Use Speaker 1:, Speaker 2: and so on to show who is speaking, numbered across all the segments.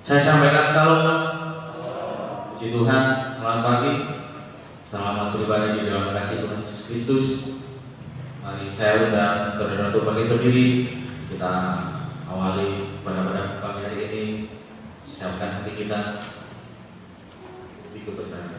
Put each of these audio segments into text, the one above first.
Speaker 1: Saya sampaikan salam. Puji Tuhan, selamat pagi. Selamat beribadah di dalam kasih Tuhan Yesus Kristus. Mari saya undang saudara untuk bangkit berdiri. Kita awali pada pagi hari ini. Siapkan hati kita. Ikut bersama.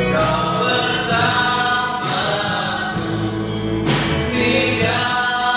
Speaker 2: Kau bersamaku, tidak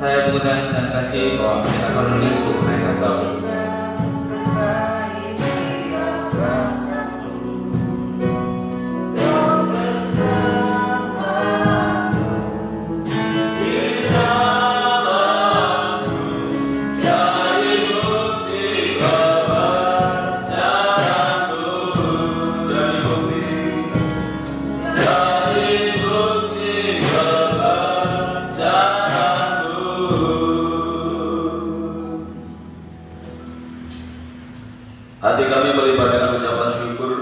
Speaker 1: Saya mengundang dan kasih Bapak Pendeta Cornelius untuk menaikkan bau.
Speaker 2: Hati kami melimpah dengan ucapan syukur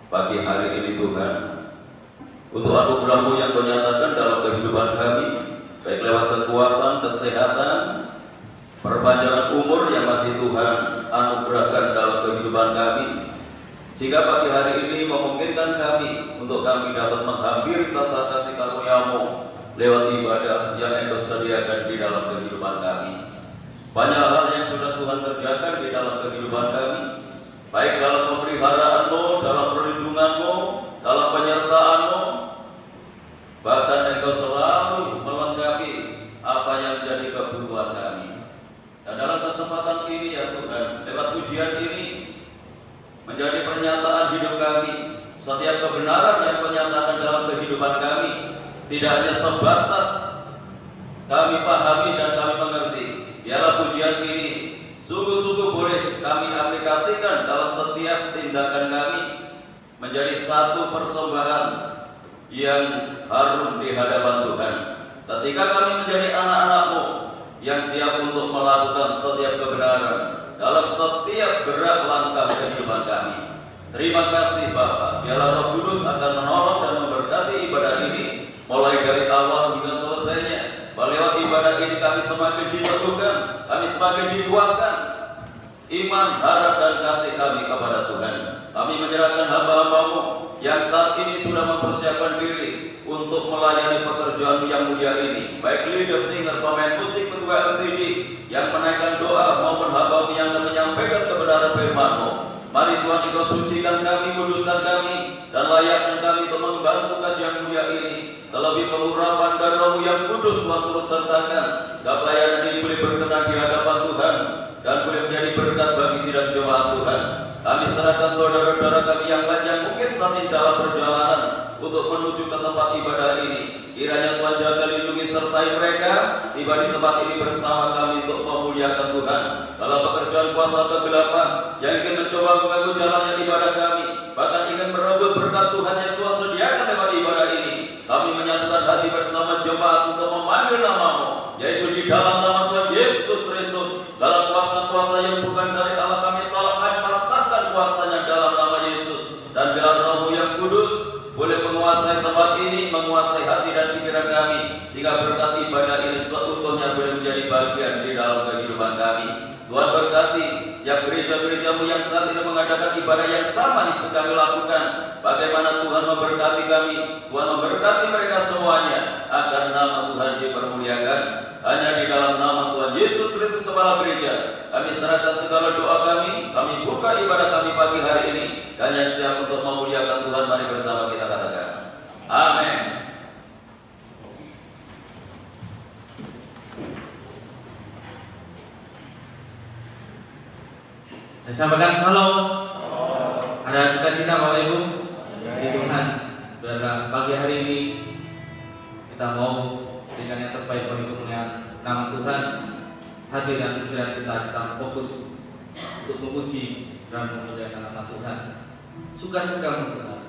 Speaker 2: pagi hari ini Tuhan untuk anugerah-Mu yang Kau nyatakan dalam kehidupan kami, baik lewat kekuatan, kesehatan, perpanjangan umur yang masih Tuhan anugerahkan dalam kehidupan kami, sehingga pagi hari ini memungkinkan kami untuk kami dapat menghampiri tata kasih karunia-Mu lewat ibadah yang Engkau sediakan di dalam kehidupan kami. Banyak hal yang sudah Tuhan kerjakan di dalam kehidupan kami, baik dalam pemeliharaan-Mu, dalam perlindungan-Mu, dalam penyertaan-Mu. Bahkan Engkau selalu melengkapi apa yang menjadi kebutuhan kami. Dan dalam kesempatan ini ya Tuhan, lewat ujian ini menjadi pernyataan hidup kami. Setiap kebenaran yang menyatakan dalam kehidupan kami tidak hanya sebatas kami pahami dan kami mengerti. Biarlah pujian ini sungguh-sungguh boleh kami aplikasikan dalam setiap tindakan kami menjadi satu persembahan yang harum di hadapan Tuhan. Ketika kami menjadi anak-anak-Mu yang siap untuk melakukan setiap kebenaran dalam setiap gerak langkah kehidupan kami. Terima kasih Bapa. Biarlah Roh Kudus akan menolong dan memberkati ibadah ini mulai dari awal hingga selesainya. Lewat ibadah ini kami semakin diteguhkan, kami semakin dikuatkan iman, harap dan kasih kami kepada Tuhan. Kami menyerahkan hamba-hamba-Mu yang saat ini sudah mempersiapkan diri untuk melayani pekerjaan yang mulia ini, baik leader, singer, pemain musik, ketua LCD yang menaikkan doa maupun hamba-Mu yang akan menyampaikan kebenaran firman-Mu. Mari Tuhan Engkau sucikan kami, kuduskan kami, dan layakkan kami untuk mengemban tugas yang mulia ini. Terlebih pengurapan dan Roh-Mu yang kudus Tuhan turut sertakan, dan pelayanan ini boleh berkenan di hadapan Tuhan dan boleh menjadi berkat bagi sidang jemaat Tuhan. Kami serahkan saudara-saudara kami yang lain yang mungkin saat ini dalam perjalanan untuk menuju ke tempat ibadah ini. Kiranya Tuhan jaga, lindungi, sertai mereka tiba di tempat ini bersama kami untuk memuliakan Tuhan. Dalam pekerjaan kuasa kegelapan yang ingin mencoba mengganggu jalannya ibadah kami, bahkan ingin merebut berkat Tuhan yang Tuhan sediakan lewat ibadah ini, kami menyatukan hati bersama jemaat untuk memanggil nama-Mu, yaitu di dalam nama Tuhan Yesus menjadi bagian di dalam kehidupan kami. Tuhan berkati tiap gereja-gerejamu yang saat ini mengadakan ibadah yang sama itu kami lakukan. Bagaimana Tuhan memberkati kami, Tuhan memberkati mereka semuanya, agar nama Tuhan dipermuliakan. Hanya di dalam nama Tuhan Yesus Kristus Kepala Gereja, kami serahkan segala doa kami buka ibadah kami pagi hari ini. Dan yang siap untuk memuliakan Tuhan, mari bersama kita katakan, amin.
Speaker 1: Saya sampaikan shalom. Ada sukacita Bapak Ibu di Tuhan. Biarlah pagi hari ini kita mau dengan yang terbaik bagi kemuliaan nama Tuhan. Hati dan pikiran kita fokus untuk memuji dan memuliakan nama Tuhan. Suka-suka Tuhan.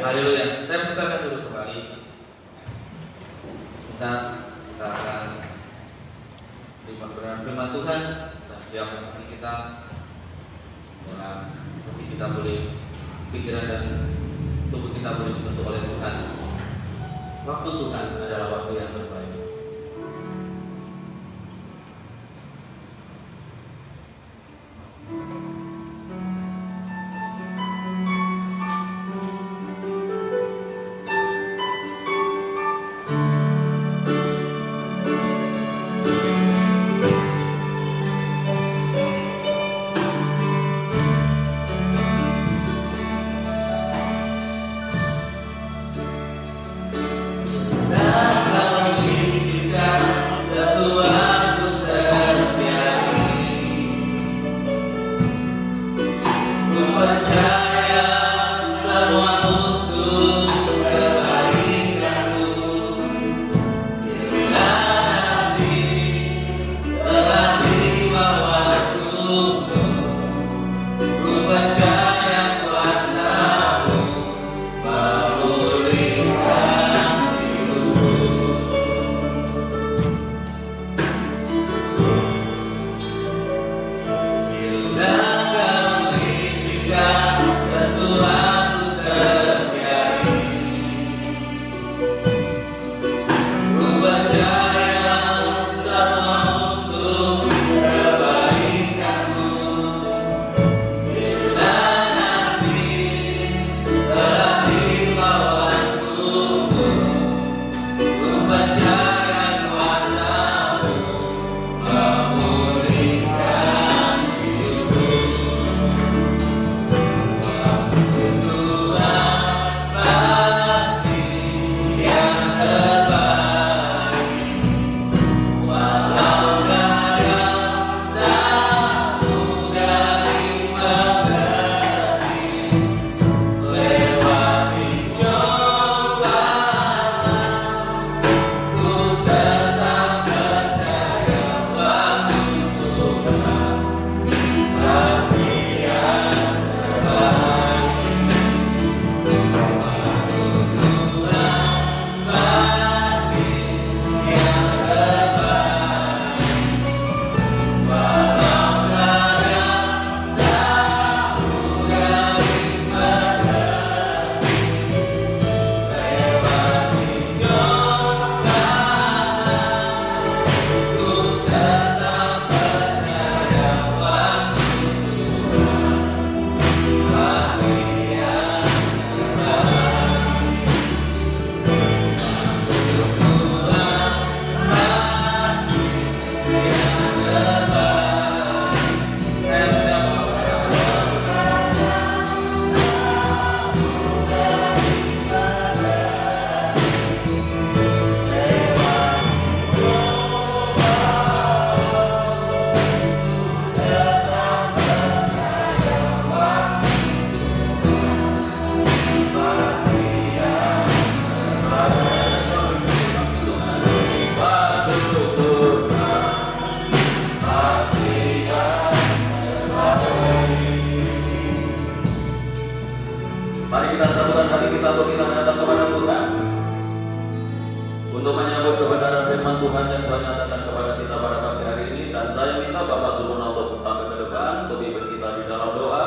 Speaker 1: Haleluya. Saya persilakan dulu kembali. Kita akan terima firman Tuhan. Kita siapkan hati kita dengan hati kita boleh, pikiran dan tubuh kita boleh dibentuk oleh Tuhan. Waktu Tuhan adalah waktu yang terbaik.
Speaker 3: Dan kau
Speaker 2: mari kita satukan hati kita untuk kita datang kepada Tuhan untuk menyambut kebenaran firman Tuhan yang Tuhan nyatakan kepada kita pada pagi hari ini. Dan saya minta Bapak Sumono untuk tampil ke depan untuk pimpin kita di dalam doa,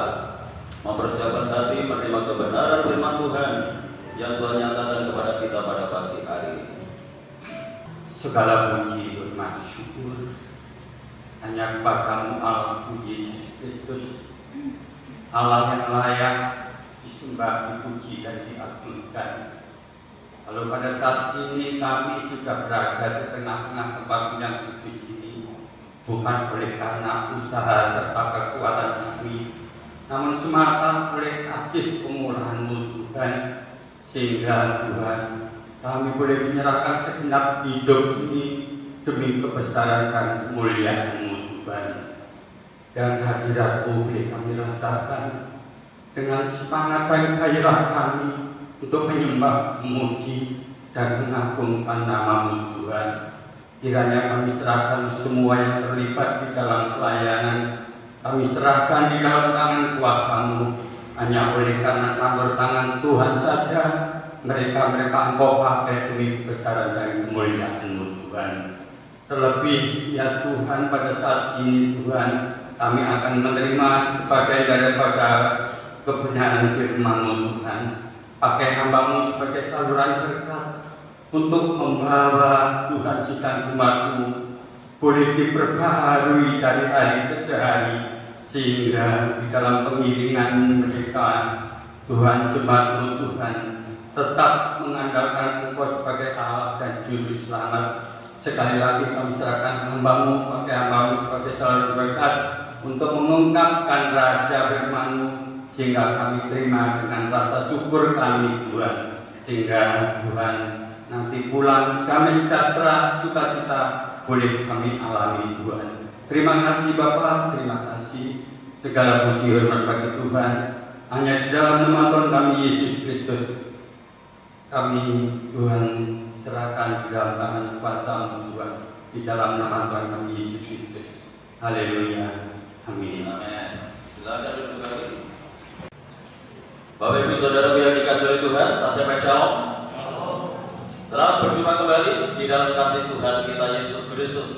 Speaker 2: mempersiapkan hati menerima kebenaran firman Tuhan yang Tuhan nyatakan kepada kita pada pagi hari ini.
Speaker 3: Segala puji, hormat, syukur hanya kepadamu Allahku Yesus Kristus, Allah yang layak disembah, dipuji dan diagungkan. Lalu pada saat ini kami sudah berada di tengah-tengah tempat yang kudus ini, bukan oleh karena usaha serta kekuatan kami, namun semata oleh kasih kemurahan-Mu Tuhan, sehingga Tuhan kami boleh menyerahkan segenap hidup ini demi kebesaran dan kemuliaan-Mu Tuhan. Dan hadirat-Mu boleh kami rasakan dengan semangat dan gairah kami untuk menyembah, memuji, dan mengagungkan nama-Mu Tuhan. Kiranya kami serahkan semua yang terlibat di dalam pelayanan, kami serahkan di dalam tangan kuasa-Mu. Hanya oleh karena campur tangan Tuhan saja mereka Engkau pakai demi kebesaran dan kemuliaan-Mu Tuhan. Terlebih ya Tuhan, pada saat ini Tuhan kami akan menerima sebagian daripada kebenaran firman-Mu Tuhan. Pakai hamba-Mu sebagai saluran berkat untuk membawa Tuhan sidang jemaat-Mu boleh diperbaharui dari hari ke hari, sehingga di dalam pengiringan mereka Tuhan, jemaat-Mu Tuhan tetap mengandalkan Engkau sebagai Allah dan Juru Selamat. Sekali lagi kami serahkan hamba-Mu, pakai hamba-Mu sebagai saluran berkat untuk mengungkapkan rahasia firman-Mu, sehingga kami terima dengan rasa syukur kami Tuhan, sehingga Tuhan nanti pulang damai sejahtera, sukacita boleh kami alami Tuhan. Terima kasih Bapa, terima kasih. Segala puji hormat bagi Tuhan. Hanya di dalam nama Tuhan kami Yesus Kristus kami Tuhan serahkan di dalam tangan kuasa-Mu Tuhan, di dalam nama Tuhan kami Yesus Kristus. Haleluya. Amin.
Speaker 2: Amin. Silakan duduk kembali. Bapak Ibu Saudara yang dikasihi oleh Tuhan, saya sampaikan shalom. Selamat berjumpa kembali di dalam kasih Tuhan kita Yesus Kristus.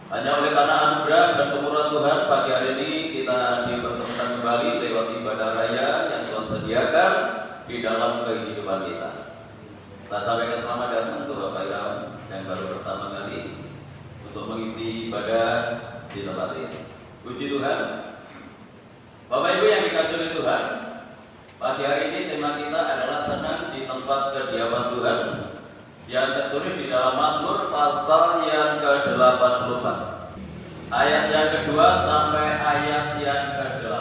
Speaker 2: Hanya oleh karena anugerah dan kemurahan Tuhan, pagi hari ini kita dipertemukan kembali lewat ibadah raya yang Tuhan sediakan di dalam kehidupan kita. Saya sampaikan selamat datang untuk Bapak Irawan yang baru pertama kali untuk mengikuti ibadah di tempat ini. Puji Tuhan. Bapak Ibu yang dikasihi oleh Tuhan, pagi hari ini tema kita adalah senang di tempat kediaman Tuhan, yang tertulis di dalam Mazmur pasal yang ke-84, ayat yang kedua sampai ayat yang ke-8.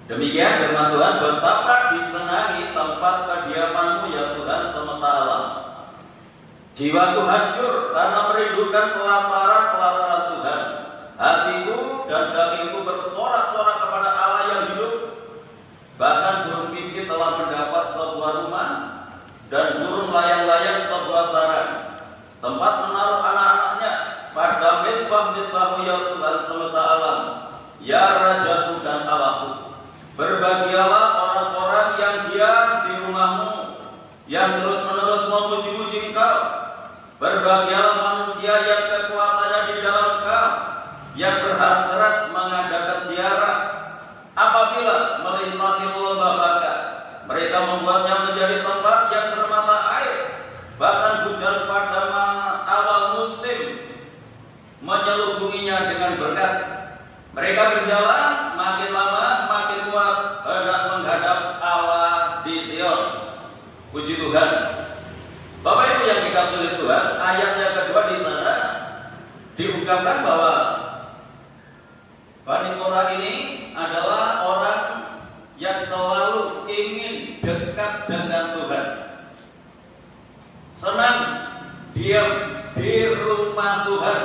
Speaker 2: Demikian firman Tuhan, betapa disenangi tempat kediaman-Mu ya Tuhan semesta alam. Jiwaku hancur karena merindukan pelataran-pelataran Tuhan. Hatiku dan dagingku bersorak-sorak kepada Allah yang hidup. Bahkan burung pipit telah mendapat sebuah rumah, dan burung layang-layang sebuah sarang, tempat menaruh anak-anaknya pada mezbah-mezbah-Mu ya Tuhan semesta alam. Ya Rajaku dan Allahku, berbahagialah orang-orang yang diam di rumah-Mu, yang terus-menerus memuji-muji Engkau. Berbahagialah manusia yang kekuatannya di dalam Engkau, yang berhasrat mengadakan ziarah. Apabila melintasi lembah baka, mereka membuatnya menjadi tempat yang bermata air. Bahkan hujan pada awal musim menyelubunginya dengan berkat. Mereka berjalan makin lama makin kuat hendak menghadap Allah di Sion. Puji Tuhan. Bapak Ibu yang dikasihi oleh Tuhan, ayat yang kedua di sana diungkapkan bahwa Bani Korah ini adalah orang yang selalu ingin dekat dengan Tuhan, senang diam di rumah Tuhan.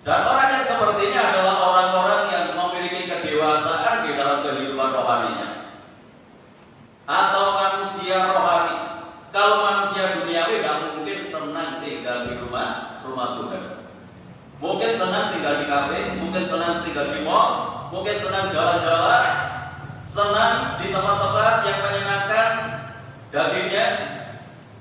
Speaker 2: Dan orang yang seperti ini adalah orang-orang yang memiliki kedewasaan di dalam kehidupan rohaninya, atau manusia rohani. Kalau manusia duniawi tidak mungkin senang tinggal di rumah Tuhan. Mungkin senang tinggal di kafe, mungkin senang tinggal di mall, mungkin senang jalan-jalan, senang di tempat-tempat yang menyenangkan dagingnya.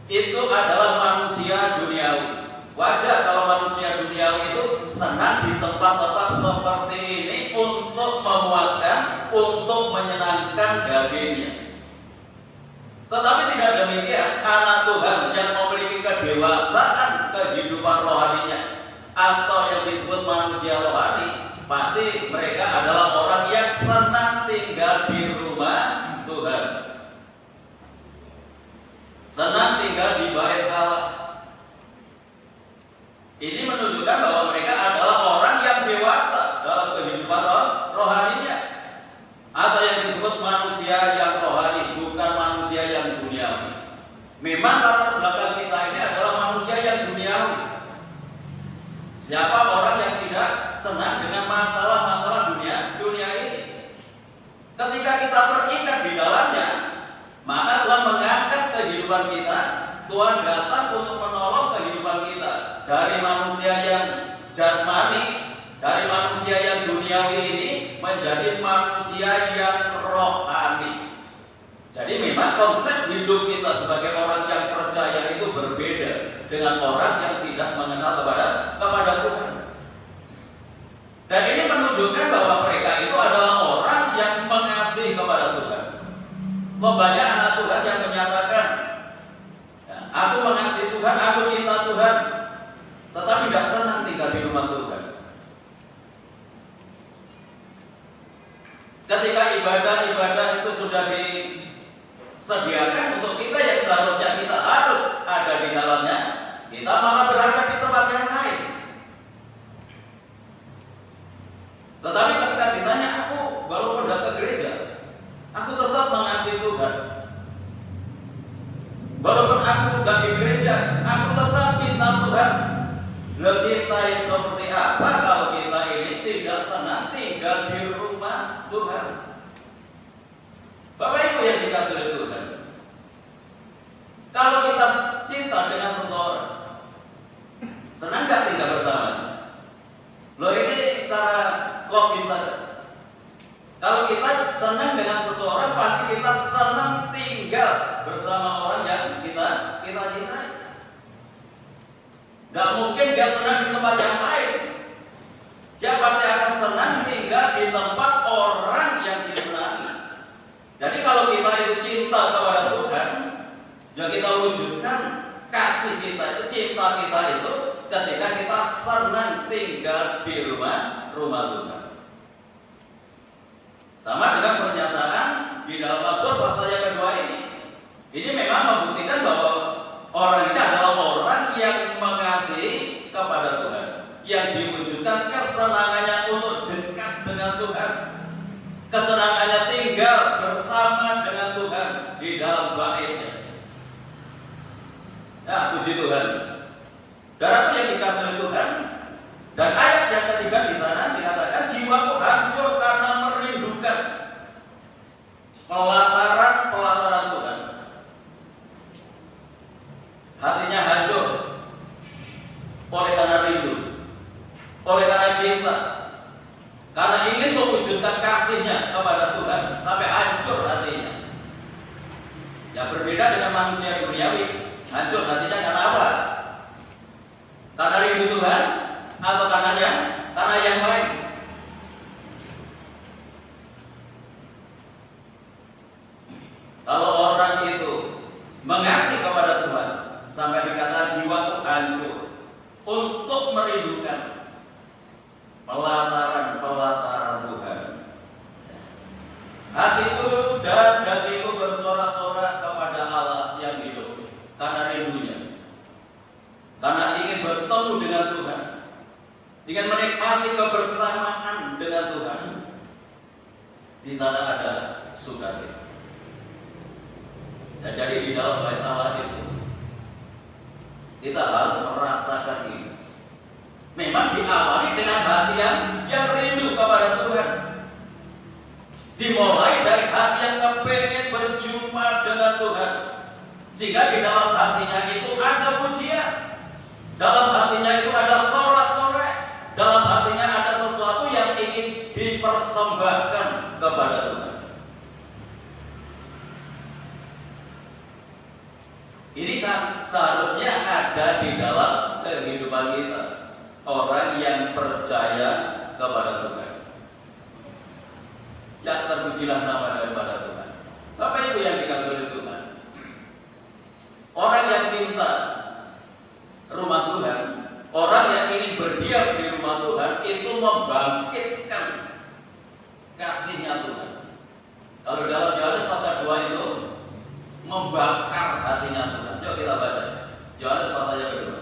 Speaker 2: Itu adalah manusia duniawi. Wajar kalau manusia duniawi itu senang di tempat-tempat seperti ini untuk memuaskan, untuk menyenangkan dagingnya. Tetapi tidak demikian anak Tuhan yang memiliki kedewasaan kehidupan rohaninya atau yang disebut manusia rohani, pasti mereka adalah orang yang senang tinggal di rumah Tuhan, senang tinggal di bait Allah. Ini menunjukkan bahwa mereka adalah orang yang dewasa dalam kehidupan rohaninya, atau yang disebut manusia yang rohani, bukan manusia yang duniawi. Memang latar belakang kita ini adalah manusia yang duniawi. Siapa orang yang tidak senang dengan masalah-masalah dunia ini? Ketika kita terikat di dalamnya, maka Tuhan mengangkat kehidupan kita. Tuhan datang untuk menolong kehidupan kita dari manusia yang jasmani, dari manusia yang duniawi ini menjadi manusia yang rohani. Jadi memang konsep hidup kita sebagai orang yang percaya itu berbeda dengan orang yang tidak mengenal kepada Tuhan. Dan ini menunjukkan bahwa mereka itu adalah orang yang mengasihi kepada Tuhan. Banyak anak Tuhan yang menyatakan, aku mengasihi Tuhan, aku cinta Tuhan, tetapi tidak senang tinggal di rumah Tuhan. Ketika ibadah-ibadah itu sudah disediakan untuk kita yang seharusnya kita harus ada di dalamnya, kita malah berada di tempat yang lain. Tetapi ketika ditanya, aku walaupun datang ke gereja, aku tetap mengasihi Tuhan. Walaupun aku tidak di gereja, aku tetap cinta Tuhan. Lo cinta yang seperti apa kalau kita ini tidak senang tinggal di rumah Tuhan? Bapak Ibu yang dikasih oleh Tuhan, kalau kita cinta dengan seseorang, senang gak tinggal bersamanya? Lo ini cara logis saja. Kalau kita senang dengan seseorang, pasti kita senang tinggal bersama orang yang kita cintai. Gak mungkin dia senang di tempat yang lain. Dia pasti akan senang tinggal di tempat orang yang disenangi. Jadi kalau kita itu cinta kepada Tuhan, ya kita wujudkan kasih kita itu, cinta kita itu ketika kita senang tinggal di rumah Tuhan. Sama dengan pernyataan di dalam Mazmur pasal yang kedua ini. Ini memang membuktikan bahwa orang ini adalah orang yang mengasihi kepada Tuhan, yang diwujudkan kesenangannya untuk dekat dengan Tuhan, kesenangannya tinggal bersama dengan Tuhan di dalam bait-Nya. Ya, puji Tuhan. Darahku yang dikasih oleh Tuhan. Dan ayat yang ketiga di sana dikatakan, jiwaku hancur karena merindukan pelataran Tuhan. Hatinya hancur oleh karena rindu, oleh karena cinta, karena ingin mewujudkan kasihnya kepada Tuhan, sampai hancur hatinya. Yang berbeda dengan manusia duniawi, hancur hatinya karena apa? Karena rindu Tuhan atau karena yang lain? Kalau orang itu mengasihi kepada Tuhan sampai dikatakan jiwaku hancur untuk merindukan pelataran Tuhan, hatiku dan dagingku bersorak-sorak kepada Allah yang hidup karena rindunya, karena ingin bertemu dengan Tuhan, ingin menikmati kebersamaan dengan Tuhan. Di sana ada sukacita. Dan jadi di dalam bait Allah itu kita harus merasakan ini. Memang diawali dengan hati yang rindu kepada Tuhan. Dimulai dari hati yang kepengen berjumpa dengan Tuhan, sehingga di dalam hatinya itu ada pujian, dalam hatinya itu ada sorak-sorai, persembahkan kepada Tuhan. Ini seharusnya ada di dalam kehidupan kita. Orang yang percaya kepada Tuhan, yang terpujilah nama daripada Tuhan. Bapak Ibu yang dikasihi oleh Tuhan, orang yang cinta rumah Tuhan, orang yang ingin berdiam di rumah Tuhan, itu membangkitkan kasihnya Tuhan. Kalau dalam Yohanes pasal 2 itu membakar hatinya Tuhan. Yuk kita baca Yohanes pasal yang kedua.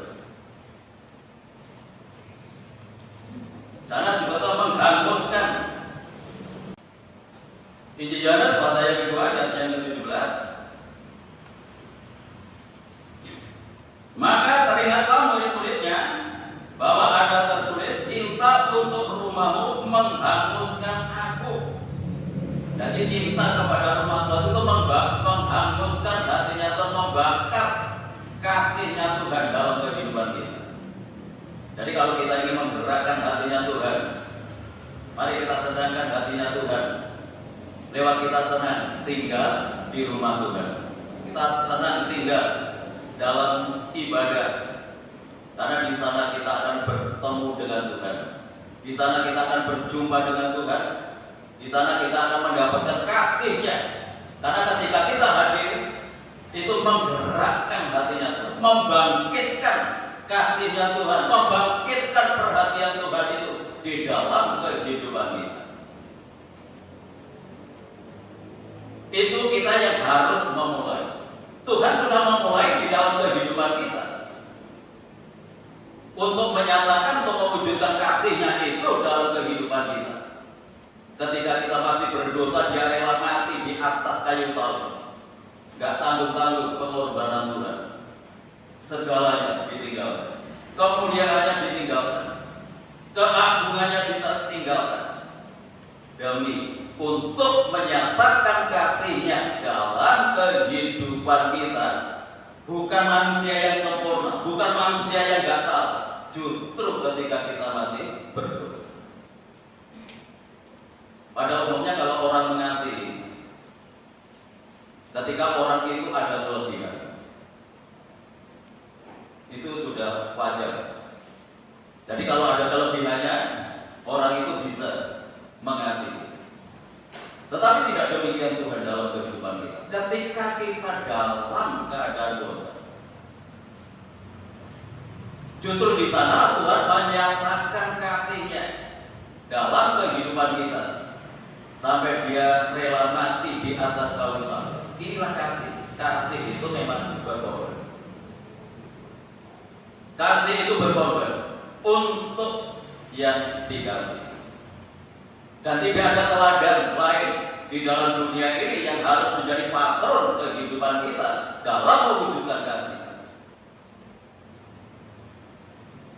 Speaker 2: Sana juga telah menghanguskan. Injil Yohanes pasal yang kedua ayat yang ke-17. Maka teringatlah murid-muridnya bahwa ada tertulis, cinta untuk rumahmu menghanguskan aku. Jadi cinta kepada rumah Tuhan itu menghanguskan hatinya Tuhan, membakar kasihnya Tuhan dalam kehidupan kita. Jadi kalau kita ingin menggerakkan hatinya Tuhan, mari kita senangkan hatinya Tuhan. Lewat kita senang tinggal di rumah Tuhan, kita senang tinggal dalam ibadah, karena di sana kita akan bertemu dengan Tuhan. Di sana kita akan berjumpa dengan Tuhan. Di sana kita akan mendapatkan kasih-Nya. Karena ketika kita hadir, itu menggerakkan hatinya Tuhan, membangkitkan kasih-Nya Tuhan, membangkitkan perhatian Tuhan itu di dalam kehidupan kita. Itu kita yang harus memulai. Tuhan sudah memulai di dalam kehidupan kita untuk menyatakan, untuk mewujudkan kasih-Nya itu dalam kehidupan kita. Ketika kita masih berdosa, Dia rela mati di atas kayu salib. Gak tanggung-tanggung pengorbanan Tuhan. Segalanya ditinggalkan, kemuliaannya ditinggalkan, keagungannya ditinggalkan, demi untuk menyatakan kasih-Nya dalam kehidupan kita. Bukan manusia yang sempurna, bukan manusia yang gak salah, justru ketika kita masih berdosa. Pada umumnya kalau orang mengasihi, ketika orang itu ada kelebihan, itu sudah wajar. Jadi kalau ada kelebihannya, orang itu bisa mengasihi. Tetapi tidak demikian Tuhan dalam kehidupan kita. Ketika kita dalam keadaan dosa, justru di sana Tuhan menyatakan kasih-Nya dalam kehidupan kita, sampai Dia rela mati di atas kayu salib. Inilah kasih. Kasih itu memang berkorban. Kasih itu berkorban untuk yang dikasih. Dan tidak ada teladan lain di dalam dunia ini yang harus menjadi patron kehidupan kita dalam mewujudkan kasih,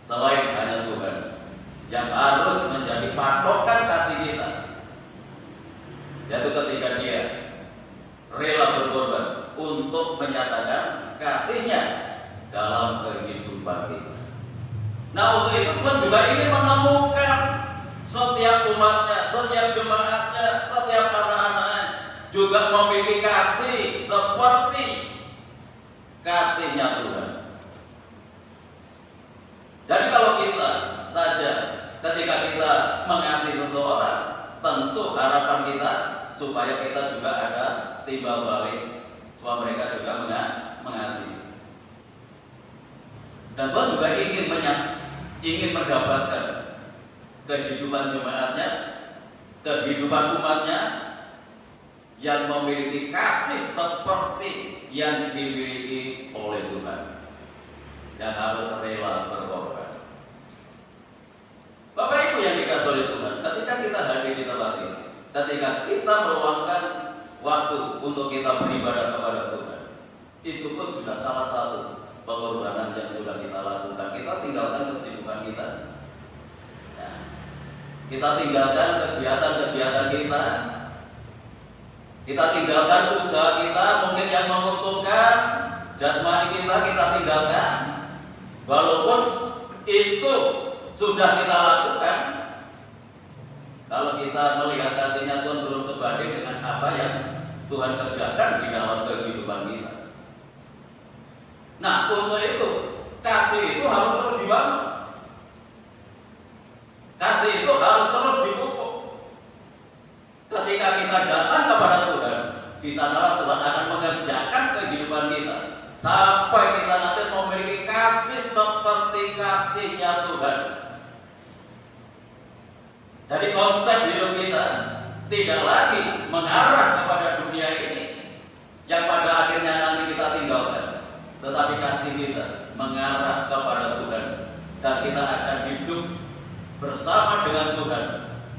Speaker 2: selain hanya Tuhan yang harus menjadi patokan kasih kita, yaitu ketika Dia rela berkorban untuk menyatakan kasih-Nya dalam kehidupan kita. Nah, untuk itu Tuhan juga ingin menemukan setiap umatnya, setiap jemaatnya, setiap anak-anaknya juga memiliki kasih seperti kasih-Nya Tuhan. Jadi kalau kita saja ketika kita mengasihi seseorang, tentu harapan kita supaya kita juga ada timbal balik, supaya mereka juga mengasihi. Dan Tuhan juga ingin mendapatkan kehidupan jemaatnya, kehidupan umatnya yang memiliki kasih seperti yang dimiliki oleh Tuhan, yang harus rela berkorban. Bapak Ibu yang dikasihi oleh Tuhan, ketika kita hadir di tempat ini, ketika kita meluangkan waktu untuk kita beribadah kepada Tuhan, itu pun juga salah satu pengorbanan yang sudah kita lakukan. Kita tinggalkan kesibukan kita, kita tinggalkan kegiatan-kegiatan kita tinggalkan usaha kita, mungkin yang menguntungkan jasmani kita tinggalkan. Walaupun itu sudah kita lakukan, kalau kita melihat kasihnya Tuhan belum sebanding dengan apa yang Tuhan kerjakan di dalam kehidupan kita. Nah, untuk itu kasih itu harus terus dibangun. Kasih itu harus terus dipupuk. Ketika kita datang kepada Tuhan, di sanalah Tuhan akan mengerjakan kehidupan kita sampai kita nanti memiliki kasih seperti kasihnya Tuhan. Jadi konsep hidup kita tidak lagi mengarah kepada dunia ini yang pada akhirnya nanti kita tinggalkan, tetapi kasih kita mengarah kepada Tuhan, dan kita akan hidup bersama dengan Tuhan,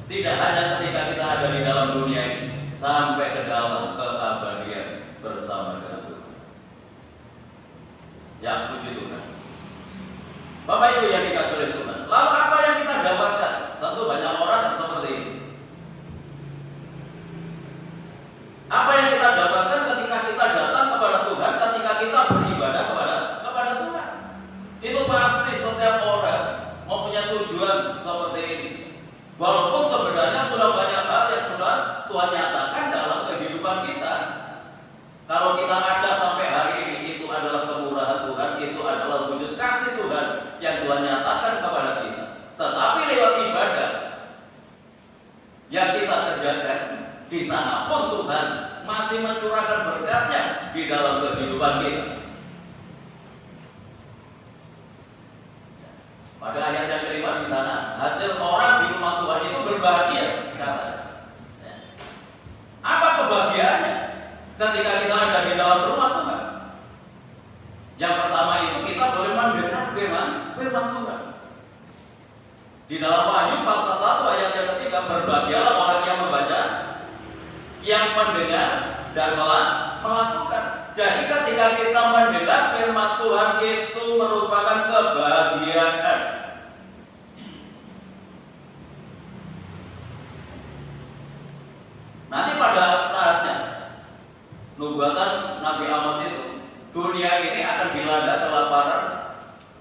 Speaker 2: tidak hanya ketika kita ada di dalam dunia ini, sampai ke dalam keabadian bersama dengan Tuhan. Ya, puji Tuhan. Bapak Ibu yang dikasihi oleh Tuhan, lalu apa yang kita dapatkan? Tentu banyak orang yang seperti ini. Apa yang kita dapatkan ketika kita datang kepada Tuhan, ketika kita beribadah kepada Tuhan? Itu pasti setiap orang mempunyai tujuan seperti ini. Walaupun sebenarnya sudah banyak hal yang sudah Tuhan nyatakan dalam kehidupan kita. Kalau kita ada sampai hari ini, itu adalah kemurahan Tuhan, itu adalah wujud kasih Tuhan yang Tuhan nyatakan kepada kita. Tetapi lewat ibadah yang kita kerjakan, di sana pun Tuhan masih mencurahkan berkatnya di dalam kehidupan kita. Pada ayat yang kelima di sana, hasil orang di rumah Tuhan itu berbahagia, katanya. Apa kebahagiaannya ketika kita ada di dalam rumah Tuhan? Yang pertama itu kita boleh mendengar firman Tuhan. Di dalam Wahyu pasal 1 ayat yang ketiga, berbahagialah orang yang membaca, yang mendengar dan melakukan. Jadi ketika kita mendengar firman Tuhan itu merupakan kebahagiaan. Nanti pada saatnya nubuatan Nabi Amos itu, dunia ini akan dilanda kelaparan,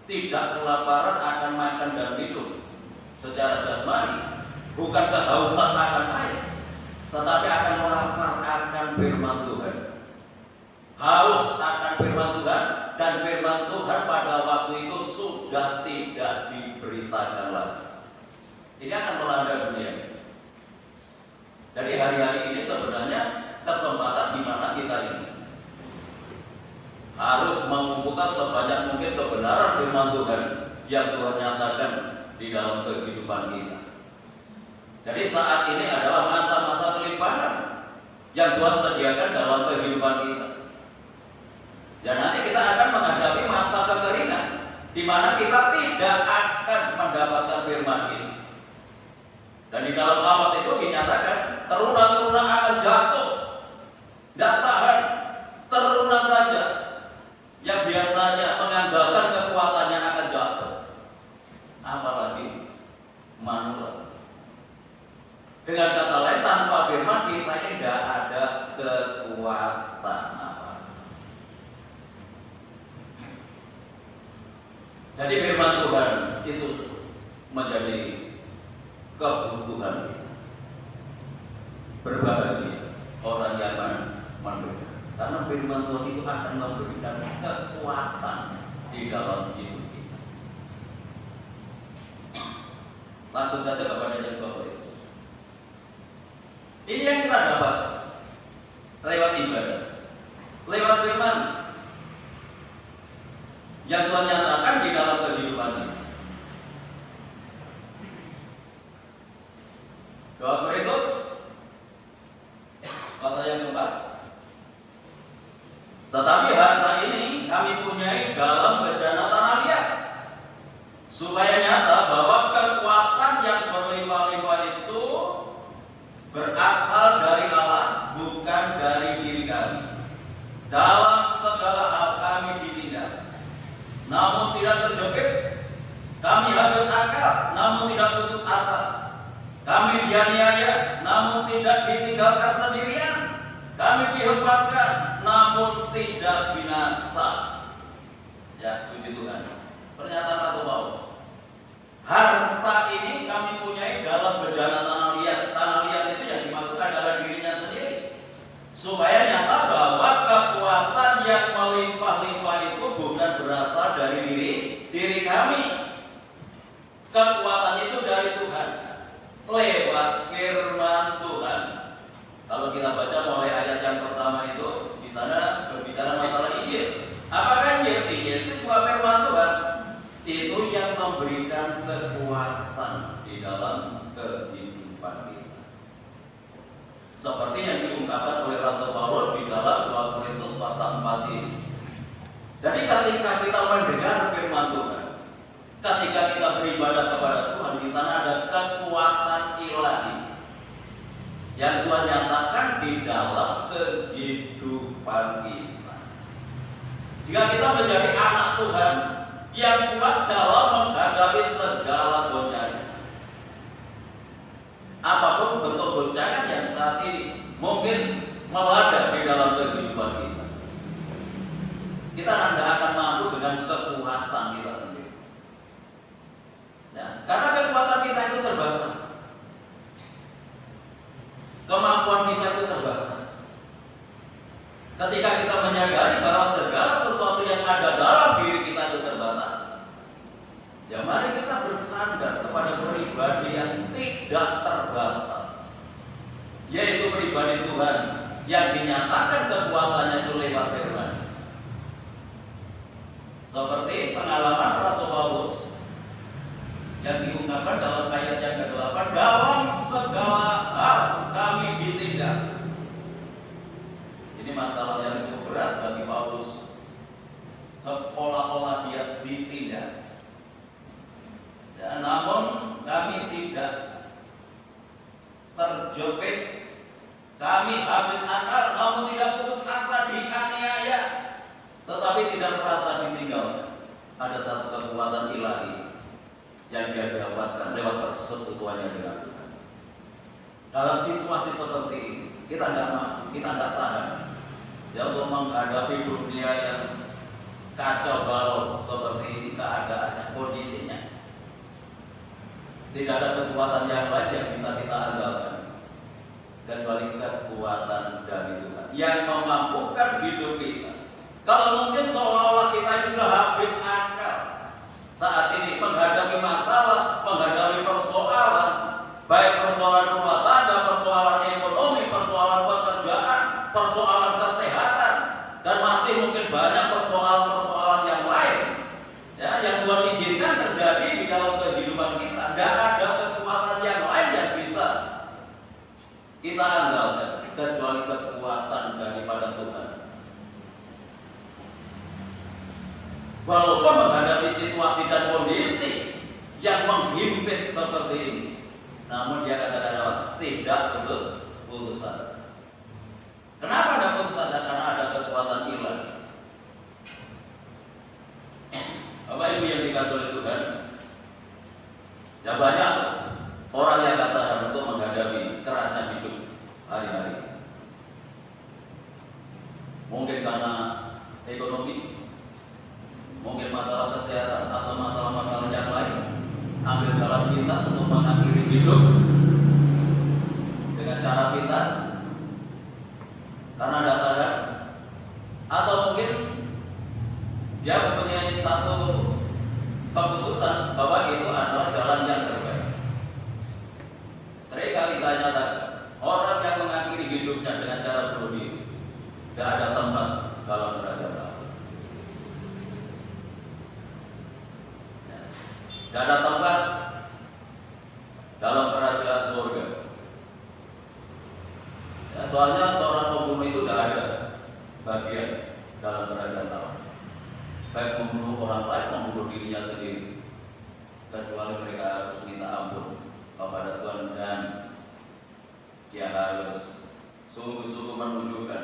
Speaker 2: tidak kelaparan akan makan dan minum secara jasmani, bukan kehausan akan air, tetapi akan lapar akan firman Tuhan, haus akan firman Tuhan, dan firman Tuhan pada waktu itu sudah tidak diberitakan lagi. Ini akan melanda dunia. Jadi hari-hari ini sebenarnya kesempatan di mana kita ini harus mengumpulkan sebanyak mungkin kebenaran firman Tuhan yang Tuhan nyatakan di dalam kehidupan kita. Jadi saat ini adalah masa-masa kelimpahan yang Tuhan sediakan dalam kehidupan kita. Dan nanti kita akan menghadapi masa kekeringan di mana kita tidak akan mendapatkan firman ini. Dan di dalam Amos itu dinyatakan teruna-teruna akan jatuh, tidak tahan, teruna saja yang biasanya mengandalkan kekuatannya akan jatuh, apalagi manula. Dengan kata lain, tanpa firman kita ini tidak ada kekuatan apa. Jadi firman Tuhan itu menjadi kebutuhan kita. Berbahagia orang yang mendengar, karena firman Tuhan itu akan memberikan kekuatan di dalam hidup kita. Langsung saja kepada yang Bapak. Ini yang kita dapat lewat ibadah, lewat firman yang Tuhan nyatakan di dalam kehidupan kita. 2 Korintus pasal yang keempat. Tetapi harta ini kami punyai dalam bejana tanah liat, supaya nyata bahwa kekuatan yang berlimpah-limpah itu berasal dari Allah, bukan dari diri kami. Dalam segala hal kami ditindas, namun tidak terjepit. Kami habis akal, namun tidak putus asa. Kami dianiaya, namun tidak ditinggalkan sendirian. Kami dihempaskan, namun tidak binasa. Ya, puji Tuhan. Pernyataan Rasul Paulus. Harta ini kami punyai dalam bejana tanah liat, Kekuatan itu dari Tuhan lewat firman Tuhan. Kalau kita baca mulai ayat yang pertama itu, di sana berbicara masalah Injil. Apakah Injil? Injil itu juga firman Tuhan. Itu yang memberikan kekuatan di dalam kehidupan kita. Seperti yang diungkapkan oleh Rasul Paulus di dalam 2 Korintus pasal 4 ini. Jadi ketika kita mendengar firman Tuhan, ketika kita beribadah kepada Tuhan, di sana ada kekuatan ilahi yang Tuhan nyatakan di dalam kehidupan kita. Jika kita menjadi anak Tuhan yang kuat dalam menghadapi segala goncangan, apapun bentuk goncangan yang saat ini mungkin melanda di dalam kehidupan kita, kita tidak akan mampu dengan kekuatan kita sendiri. Ya, karena kekuatan kita itu terbatas, kemampuan kita itu terbatas. Ketika kita menyadari bahwa segala sesuatu yang ada dalam diri kita itu terbatas, ya mari kita bersandar kepada pribadi yang tidak terbatas, yaitu pribadi Tuhan yang dinyatakan kekuatannya itu lewat firman. Seperti pengalaman Rasul Paulus yang diungkapkan dalam ayat yang ke-8, dalam segala hal kami ditindas. Ini masalah yang cukup berat bagi Paulus, seolah-olah dia ditindas. Ya, namun kami tidak terjepit, kami habis akal, namun tidak putus asa, dianiaya, tetapi tidak merasa ditinggalkan. Ada satu kekuatan ilahi yang dia dapatkan lewat persekutuannya dengan Tuhan. Dalam situasi seperti ini, kita tidak mampu, kita tidak tahan ya untuk menghadapi dunia yang kacau balau seperti ini keadaannya, kondisinya. Tidak ada kekuatan yang lain yang bisa kita andalkan kecuali kekuatan dari Tuhan yang memampukan hidup kita. Kalau mungkin seolah-olah kita ini sudah habis akal saat ini menghadapi masalah, menghadapi persoalan, baik persoalan rumah tangga, persoalan ekonomi, persoalan pekerjaan, persoalan kesehatan, dan masih mungkin banyak persoalan-persoalan yang lain ya, yang Tuhan izinkan terjadi di dalam kehidupan kita. Tidak ada kekuatan yang lain yang bisa kita andalkan kecuali kekuatan daripada Tuhan. Walaupun menghadapi situasi dan kondisi yang menghimpit seperti ini, namun dia katakan tidak putus asa. Kenapa tidak putus asa? Karena ada kekuatan ilahi. Bapak Ibu yang dikasih oleh Tuhan, ya banyak orang yang katakan untuk menghadapi kerasnya hidup hari-hari. Mungkin karena ekonomi, mungkin masalah kesehatan atau masalah-masalah yang lain, ambil jalan pintas untuk mengakhiri hidup dengan cara pintas karena data, atau mungkin dia mempunyai satu keputusan bahwa itu adalah jalan yang terbaik. Seringkali saya nyatakan orang yang mengakhiri hidupnya dengan cara bunuh diri tidak ada tempat dalam kerajaan Allah. Tidak ada tempat dalam kerajaan surga. Ya, soalnya seorang pembunuh itu tidak ada bagian dalam kerajaan Allah. Baik membunuh orang lain, membunuh dirinya sendiri, kecuali mereka harus minta ampun kepada Tuhan, dan dia harus sungguh-sungguh menunjukkan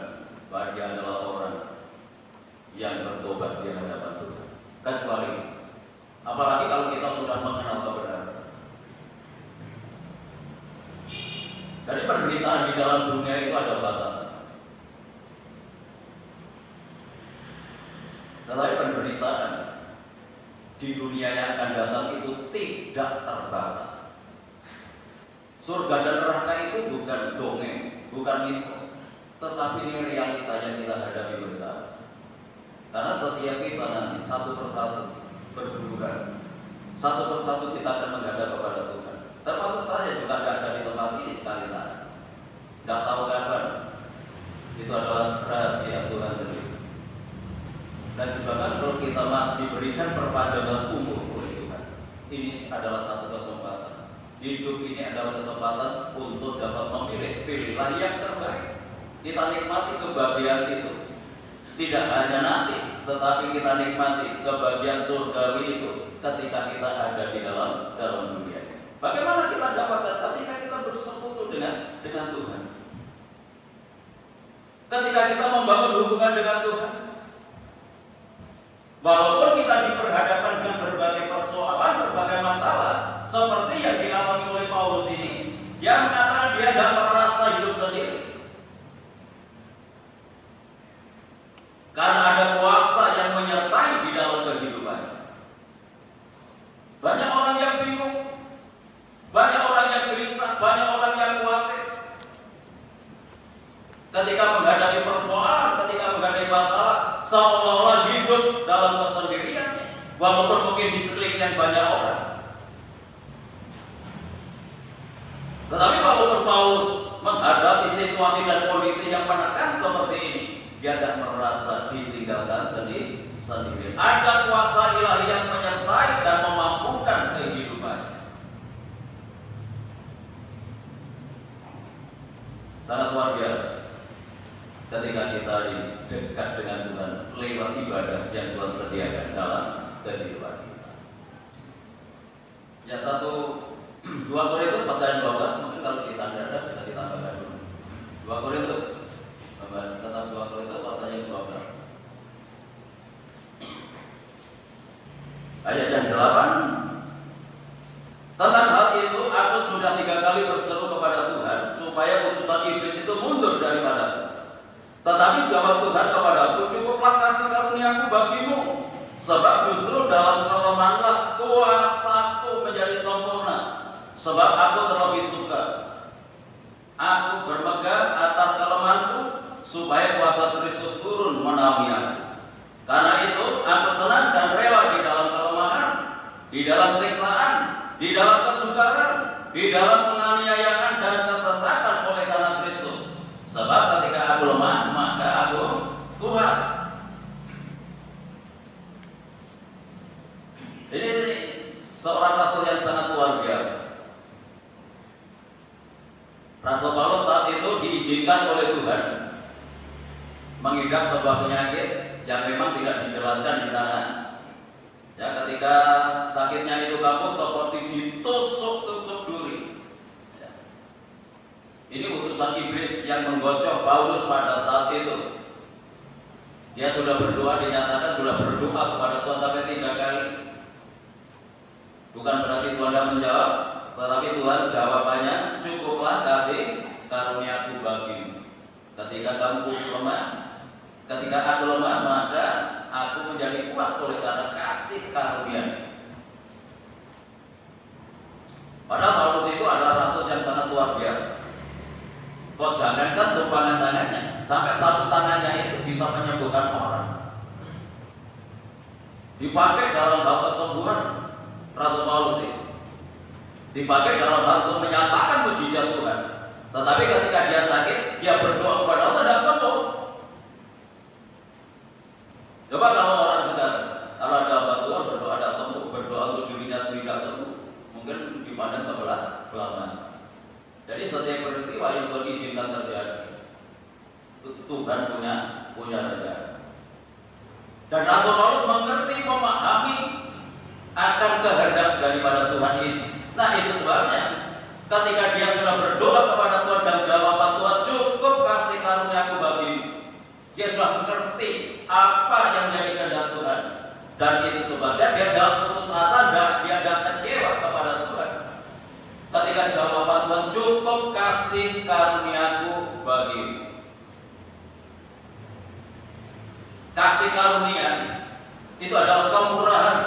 Speaker 2: bahwa dia adalah orang yang bertobat di hadapan Tuhan. Kecuali apalagi kalau kita sudah mengenal kebenaran. Jadi penderitaan di dalam dunia itu ada batasan. Tetapi penderitaan di dunia yang akan datang itu tidak terbatas. Surga dan neraka itu bukan dongeng, bukan mitos, tetapi ini realita yang kita hadapi bersama. Karena setiap kita nanti satu persatu berguguran Satu persatu kita akan menghadap kepada Tuhan. Termasuk saya juga tidak ada di tempat ini sekali saat. Tidak tahu kapan. Itu adalah rahasia Tuhan sendiri. Dan disebabkan kalau kita diberikan perpanjangan umur oleh Tuhan, ini adalah satu kesempatan. Hidup ini adalah kesempatan untuk dapat memilih. Pilihlah yang terbaik. Kita nikmati kebahagiaan itu. Tidak hanya nanti, tetapi kita nikmati kebahagiaan surgawi itu ketika kita ada di dalam dunia. Bagaimana kita dapatkan ketika kita bersekutu dengan Tuhan? Ketika kita membangun hubungan dengan Tuhan, walaupun kita diperhadapkan dengan berbagai persoalan, berbagai masalah, seperti yang dialami oleh Paulus ini, yang mengatakan dia tidak merasa hidup sendiri. Karena ada kuasa yang menyertai di dalam kehidupannya. Banyak orang yang bingung, banyak orang yang gelisah, banyak orang yang khawatir. Ketika menghadapi persoalan, ketika menghadapi masalah, seolah-olah hidup dalam kesendiriannya, walaupun mungkin di sekelilingnya banyak orang. Tetapi walaupun Paulus menghadapi situasi dan kondisi yang menekan seperti ini, dia tidak merasa ditinggalkan sendiri. Ada kuasa ilahi yang menyertai dan memampukan kehidupannya. Sangat luar biasa ketika kita dekat dengan Tuhan lewat ibadah yang Tuhan sediakan dalam kehidupan kita. Ya, 2 Korintus pasal 12, mungkin kalau di sana ada bisa ditambahkan dulu. 2 Korintus tentang 2 Korintus pasal yang 12. Ayat yang 8. Tentang hal itu aku sudah 3 kali berseru kepada Tuhan supaya utusan iblis itu mundur daripadaku. Tetapi jawab Tuhan kepadaku, cukuplah kasih karuniaku bagimu, sebab justru dalam kelemahanlah kuasaku menjadi sempurna. Sebab aku terlebih suka aku bermegang atas kelemahanku, supaya kuasa Kristus turun menaungi aku. Karena itu aku senang dan rela di dalam kelemahan, di dalam siksaan, di dalam kesukaran, di dalam penganiayaan dan kesesakan oleh karena Kristus. Sebab ketika aku lemah, maka aku kuat. Ini seorang rasul yang sangat luar biasa. Rasul Paulus saat itu diizinkan oleh Tuhan mengidap sebuah penyakit yang memang tidak dijelaskan di sana. Ya, ketika sakitnya itu kamu seperti ditusuk-tusuk duri. Ya. Ini utusan iblis yang menggocok Paulus pada saat itu. Dia sudah berdoa, dinyatakan sudah berdoa kepada Tuhan sampai 3 kali. Bukan berarti Tuhan tidak menjawab, tetapi Tuhan jawabannya, cukuplah kasih karuniaku bagimu. Ketika kamu lemah, ketika aku lemah, maka aku menjadi kuat oleh karena kasih karunia. Padahal Paulus itu adalah rasul yang sangat luar biasa. Kok jangankan tumpangan tangannya, sampai satu tangannya itu bisa menyembuhkan orang. Dipakai dalam hal kesembuhan Rasul Paulus itu. Dipakai dalam hal untuk menyatakan mujizat Tuhan. Tetapi ketika dia sakit, dia berdoa kepada Allah dan sembuh. Coba kalau orang sekarang, kalau ada bantuan berdoa tidak sembuh, berdoa untuk dirinya sendiri tidak sembuh, mungkin dipandang sebelah mata. Jadi setiap peristiwa yang Tuhan izinkan terjadi, Tuhan punya rencana. Dan Rasul Paulus mengerti, memahami akan kehendak daripada Tuhan ini. Nah, itu sebabnya ketika dia sudah berdoa kepada Tuhan dan jawaban Tuhan, cukup kasih karuniaku bagimu, dia sudah mengerti apa yang menjadi kehendak Tuhan. Dan itu sebabnya dia tidak putus asa, dia tidak kecewa kepada Tuhan. Ketika jawaban Tuhan, cukup kasih karuniaku bagimu. Kasih karunia itu adalah kemurahan.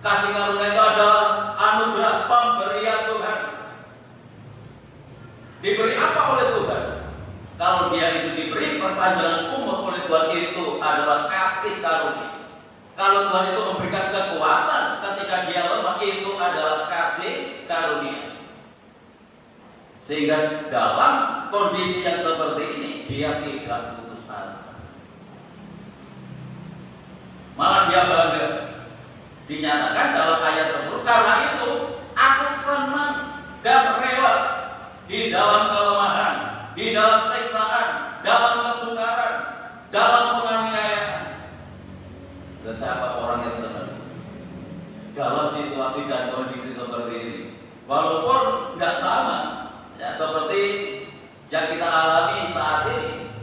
Speaker 2: Kasih karunia itu adalah anugerah pemberian Tuhan. Diberi apa oleh Tuhan? Kalau dia itu diberi perpanjangan umur oleh Tuhan, itu adalah kasih karunia. Kalau Tuhan itu memberikan kekuatan ketika dia lemah, itu Sehingga dalam kondisi yang seperti ini dia tidak putus asa, malah dia bangga. Dinyatakan dalam ayat 10, karena itu aku senang dan rela di dalam kelemahan, di dalam siksaan, dalam kesukaran, dalam penganiayaan. Dan siapa orang yang senang dalam situasi dan kondisi seperti ini? Walaupun tidak sama ya, seperti yang kita alami saat ini.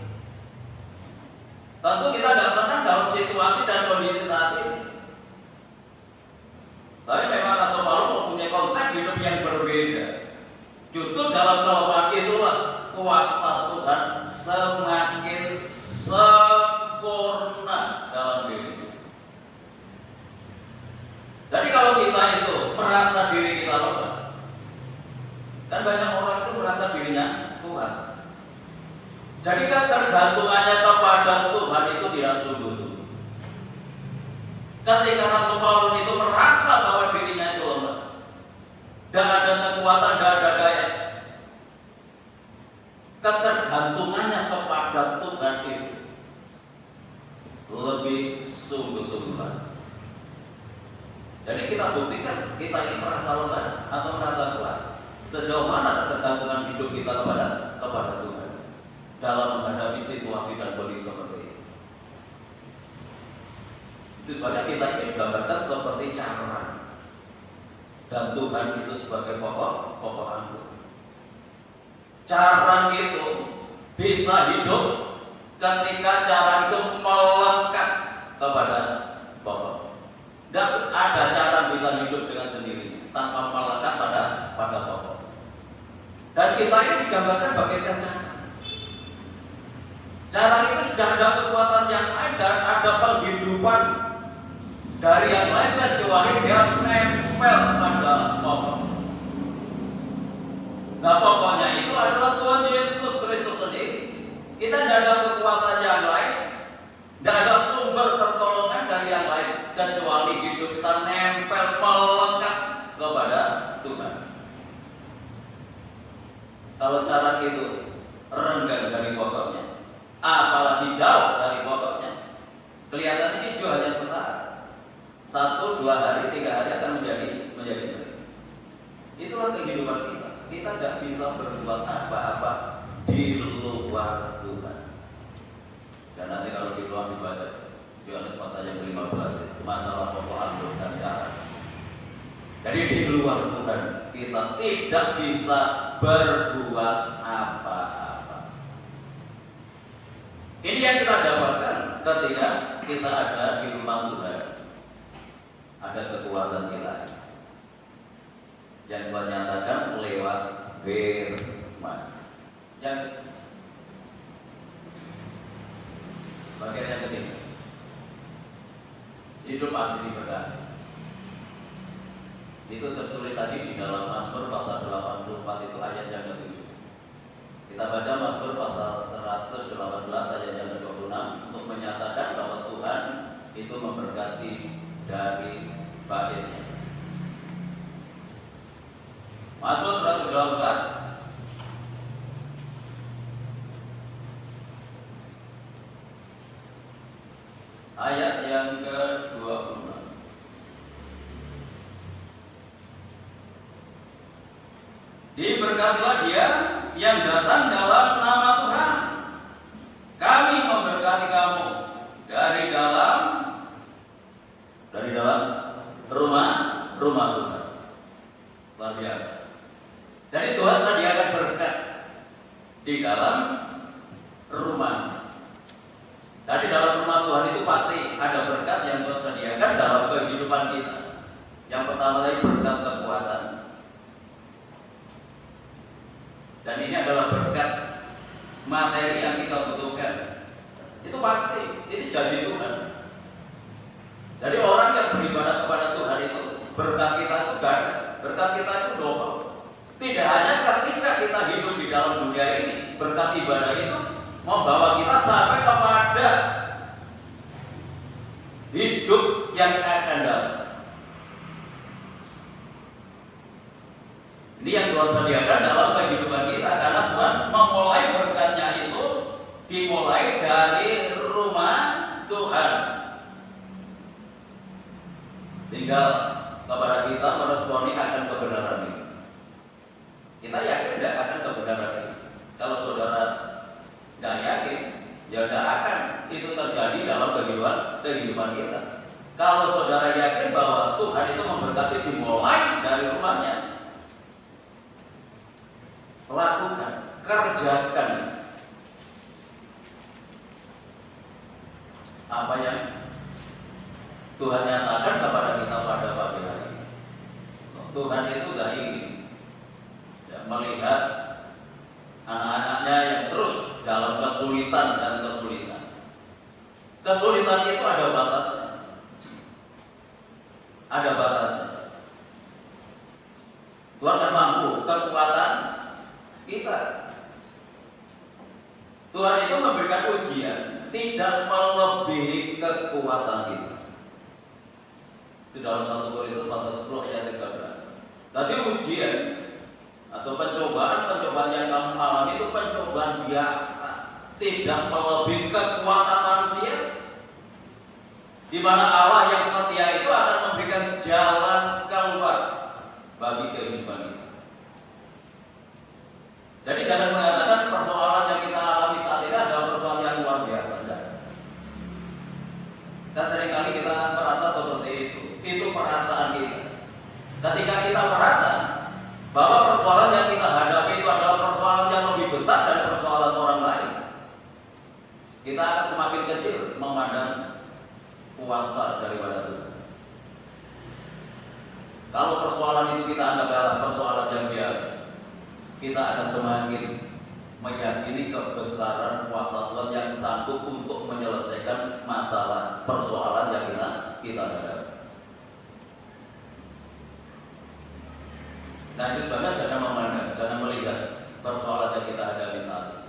Speaker 2: Tentu kita tidak senang dalam situasi dan kondisi saat ini. Tapi memang Rasul Paulus mempunyai konsep hidup yang berbeda. Justru dalam kelemahan itulah kuasa Tuhan semakin sempurna dalam diri. Jadi kalau kita itu merasa diri kita lemah, kan banyak orang itu merasa dirinya kuat. Jadi ketergantungannya kepada Tuhan itu tidak sungguh-sungguh. Ketika Rasul Paulus itu merasa bahwa dirinya itu lemah, dan ada kekuatan, dan ada daya, ketergantungannya kepada Tuhan itu lebih sungguh-sungguh. Jadi kita buktikan kita ini merasa lemah atau merasa kuat. Sejauh mana ketergantungan hidup kita kepada Tuhan dalam menghadapi situasi dan kondisi seperti ini. Itu sebabnya kita ini digambarkan seperti carang, dan Tuhan itu sebagai pokok anggur. Carang itu bisa hidup ketika carang itu melekat kepada pokok. Dan ada carang bisa hidup dengan sendirinya tanpa melekat pada pokok. Dan kita ini digambarkan bagaikan carang. Carang itu sudah ada kekuatan yang lain dan ada penghidupan dari yang lain, kecuali dia nempel pada pokok. Nah, pokoknya itu adalah Tuhan Yesus Kristus sendiri. Kita tidak ada kekuatan yang lain, tidak ada sumber pertolongan dari yang lain, kecuali hidup kita nempel melekat kepada Tuhan. Kalau carang itu renggang dari pokoknya, apalagi jauh dari pokoknya, kelihatannya hijau hanya sesaat. 1, 2 hari, 3 hari akan menjadi kering. Itulah kehidupan kita. Kita tidak bisa berbuat apa-apa di luar Tuhan. Dan nanti kalau di luar dibaca Yohanes pasal yang ke-15, masalah pokok anggur dan carang. Jadi di luar Tuhan kita tidak bisa berbuat apa-apa. Ini yang kita dapatkan ketika kita ada di rumah Tuhan. Ada kekuatan ilahi yang Tuhan nyatakan lewat firman. Yang bagian yang ketiga, hidup pasti diberkati. Itu tertulis tadi di dalam Mazmur pasal 84 itu ayat yang ke-7. Kita baca Mazmur pasal 118 ayat yang ke-26 untuk menyatakan bahwa Tuhan itu memberkati dari baitnya. Mazmur 118 ayat yang ke-26. Diberkatilah dia yang datang dalam nama Tuhan. Kami memberkati kamu dari dalam rumah Tuhan. Luar biasa. Jadi Tuhan sediakan berkat di dalam rumah. Dan di dalam rumah Tuhan itu pasti ada berkat yang Tuhan sediakan dalam kehidupan kita. Yang pertama tadi berkat kekuatan. Dan ini adalah berkat materi yang kita butuhkan. Itu pasti, itu janji Tuhan. Jadi orang yang beribadah kepada Tuhan itu berkat kita itu ganda, berkat kita itu double. Tidak hanya ketika kita hidup di dalam dunia ini, berkat ibadah itu membawa kita sampai kepada hidup yang akan datang. Ini yang Tuhan sediakan dalam kehidupan kita. tinggal kepada kita meresponi akan kebenaran ini. Kita yakin tidak akan kebenaran ini. Kalau saudara tidak yakin, ya tidak akan itu terjadi dalam kehidupan kita. Kalau saudara yakin bahwa Tuhan itu memberkati dimulai dari rumahnya, lakukan, kerjakan apa yang Tuhan nyatakan kepada kita pada pagi hari ini. Tuhan itu gak ingin melihat anak-anaknya yang terus dalam kesulitan dan kesulitan. Kesulitan itu ada batasnya. Ada batasnya. Tuhan kan mampu kekuatan kita. Tuhan itu memberikan ujian tidak melebihi kekuatan kita. Itu dalam 1 Korintus pasal 10 ayat 13. Tadi ujian atau pencobaan yang kamu alami itu pencobaan biasa, tidak melebihi kekuatan manusia, di mana Allah yang setia itu akan memberikan jalan keluar bagi kehidupan kita. Jadi jangan mengatakan persoalan yang kita alami saat ini adalah persoalan yang luar biasa. Dan seringkali kita merasa seperti itu. Itu perasaan kita. Ketika kita merasa bahwa persoalan yang kita hadapi itu adalah persoalan yang lebih besar dari persoalan orang lain, kita akan semakin kecil memandang kuasa daripada Tuhan. Kalau persoalan itu kita anggap adalah persoalan yang biasa, kita akan semakin meyakini kebesaran kuasa Tuhan yang sanggup untuk menyelesaikan masalah persoalan yang kita hadapi. Nah, itu sebabnya jangan memandang, jangan melihat persoalan yang kita hadapi saat ini.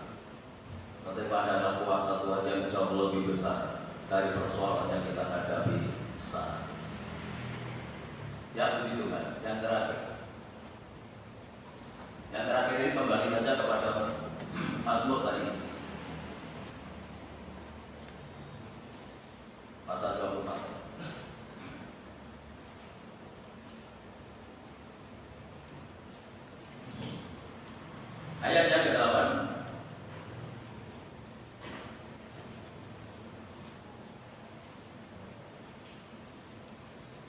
Speaker 2: Tetapi adalah kuasa Tuhan yang jauh lebih besar dari persoalan yang kita hadapi saat ini. Ya, puji Tuhan. Yang terakhir ini kembali saja kepada Mazmur tadi, pasal 24. Ayat yang ke-8.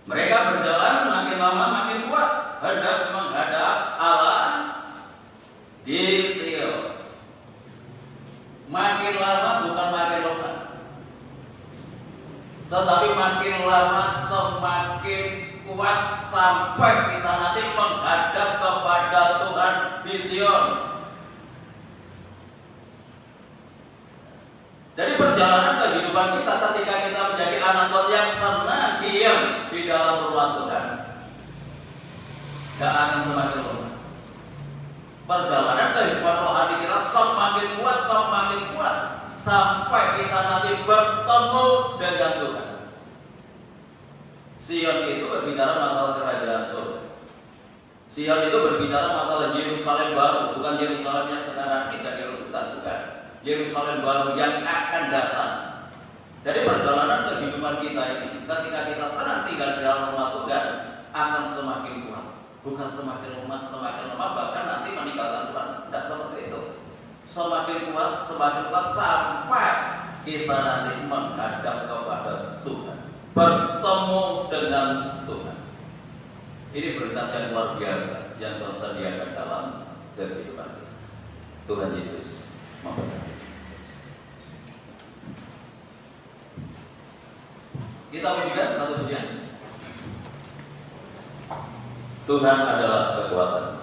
Speaker 2: Mereka berjalan makin lama makin kuat hendak menghadap Allah di Sion. Makin lama bukan makin lemah, tetapi makin lama semakin kuat sampai kita nanti menghadap kepada Tuhan di Sion. Jadi perjalanan kehidupan kita ketika kita menjadi anak Tuhan yang senang diam di dalam rumah Tuhan, gak akan semakin lemah. Perjalanan kehidupan rohani kita semakin kuat sampai kita nanti bertemu dengan Tuhan. Sion itu berbicara masalah kerajaan surga. Sion itu berbicara masalah Yerusalem baru, bukan Yerusalem yang sekarang ini jadi rebutan, bukan. Yerusalem baru yang akan datang. Jadi perjalanan kehidupan kita ini, ketika kita senang tinggal di dalam rumah Tuhan, akan semakin kuat, bukan semakin lemah, bahkan nanti meninggalkan Tuhan. Tidak seperti itu. Semakin kuat sampai kita nanti menghadap kepada Tuhan, bertemu dengan Tuhan. Ini berkat yang luar biasa yang tersediakan dalam kehidupan kita. Tuhan Yesus memberkati. Kita pujikan satu pujian. Tuhan adalah kekuatan.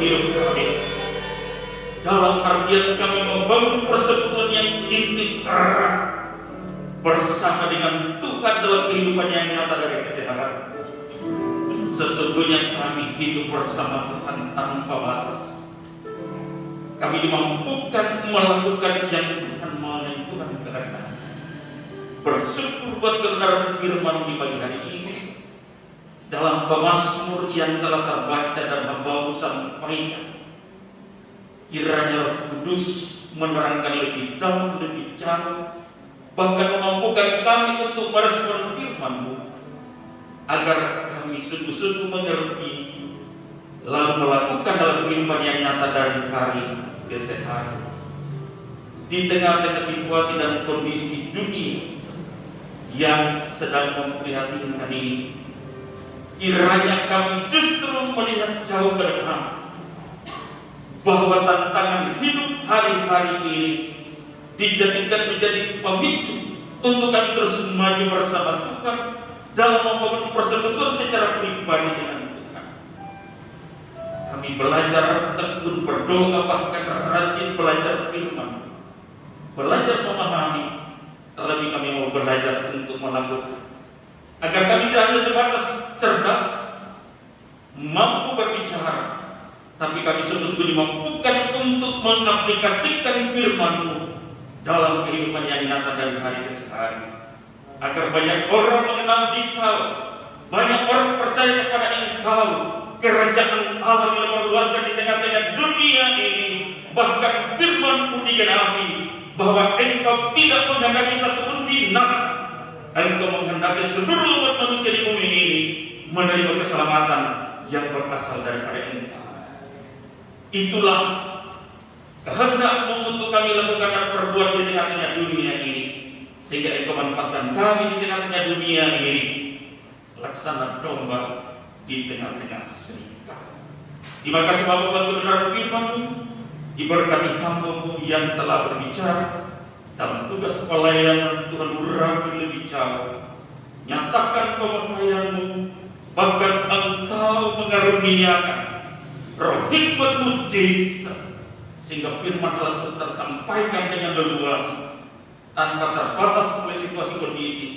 Speaker 4: hidup kami. Dalam artian kami membangun persekutuan yang intim erat bersama dengan Tuhan dalam kehidupan yang nyata dari kesehatan. Sesungguhnya kami hidup bersama Tuhan tanpa batas. Kami dimampukan melakukan yang Tuhan mau dan Tuhan kehendaki. Bersyukur buat kebenaran firman di pagi hari ini. Dalam Pemazmur yang telah terbaca dan hamba sampaikan, kiranya Roh Kudus menerangkan lebih dalam, lebih jauh, bahkan memampukan kami untuk merespon firman-Mu, agar kami sungguh-sungguh mengerti, lalu melakukan dalam kehidupan yang nyata dari hari ke hari. Di tengah-tengah situasi dan kondisi dunia yang sedang memprihatinkan ini, kiranya kami justru melihat jauh ke depan, bahwa tantangan hidup hari-hari ini dijadikan menjadi pemicu untuk kami terus maju bersama Tuhan dalam membangun persekutuan secara pribadi dengan Tuhan. Kami belajar tekun berdoa, bahkan rajin belajar firman, belajar memahami, terlebih kami mau belajar untuk melakukan, agar kami tidak hanya sebatas cerdas, mampu berbicara, tapi kami sungguh-sungguh dimampukan untuk mengaplikasikan firman-Mu dalam kehidupan yang nyata dari hari ke hari, agar banyak orang mengenal Engkau, banyak orang percaya kepada Engkau, kerajaan Allah yang berluaskan di tengah-tengah dunia ini, bahkan firman-Mu digenapi, bahwa Engkau tidak menghendaki satupun binasa, Engkau menghendaki seluruh umat manusia di bumi ini menerima keselamatan yang berasal daripada Engkau. Itulah kehendak-Mu untuk kami lakukan dan perbuat di tengah-tengah dunia ini, sehingga Engkau menempatkan kami di tengah-tengah dunia ini, laksana domba di tengah-tengah serigala. Terima kasih Bapa buat kebenaran firman-Mu, diberkati hamba-Mu yang telah berbicara dalam tugas pelayanan. Tuhan urapi lebih jauh, nyatakan pemakaian-Mu, bahkan Engkau mengaruniakan roh hikmat mujizat, sehingga firman telah terus tersampaikan dengan leluasa, tanpa terbatas oleh situasi kondisi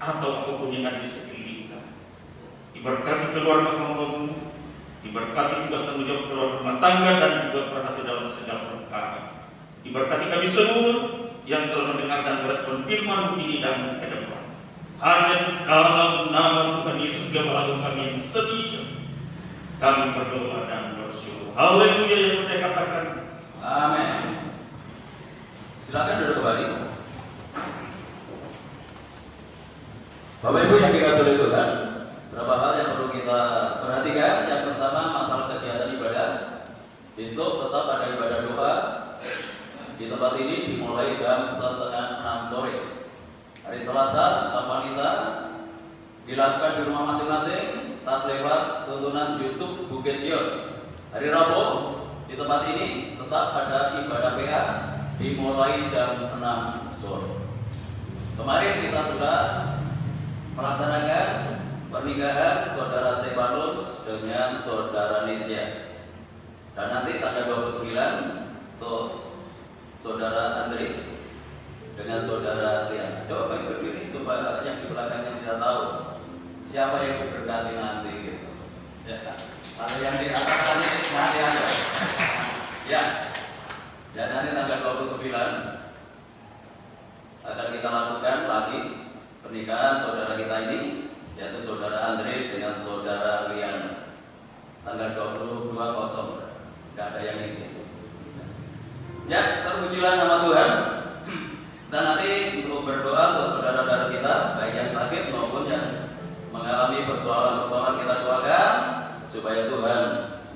Speaker 4: atau apapun yang ada di sekeliling kita. Diberkati keluarga hamba-Mu, diberkati tugas tanggung jawab keluarga rumah tangga, dan dibuat berhasil dalam segala perkara. Diberkati kami semua yang telah mendengar dan merespon firman-Mu ini dan ke depan. Hanya dalam nama Tuhan Yesus Jemaat kami yang setia, kami berdoa dan bersyukur. Haleluya yang kita katakan.
Speaker 2: Amin. Silakan duduk kembali. Bapak Ibu yang dikasihi oleh Tuhan, berapa hal yang perlu kita perhatikan. Yang pertama, masalah kegiatan ibadah. Besok tetap ada ibadah doa di tempat ini, dimulai jam 5:30 sore. Hari Selasa, wanita dilakukan di rumah masing-masing, tak lewat tuntunan YouTube Bukit Sion. Hari Rabu di tempat ini tetap ada ibadah PA, dimulai jam 6 sore. Kemarin kita sudah melaksanakan pernikahan saudara Stefanus dengan saudara Nesia, dan nanti tanggal 29 terus saudara Andre dengan saudara Liana. Coba Bapak berdiri supaya yang di belakangnya tidak tahu siapa yang diberkati nanti gitu. Ya, ada yang di atas nanti ada. Ya, dan nanti tanggal 29 akan kita lakukan lagi pernikahan saudara kita ini, yaitu saudara Andre dengan saudara Liana. Tanggal 22/0, tidak ada yang isi. Ya, terpujilah nama Tuhan. Dan nanti untuk berdoa untuk saudara-saudara kita, baik yang sakit maupun yang mengalami persoalan-persoalan, kita doakan supaya Tuhan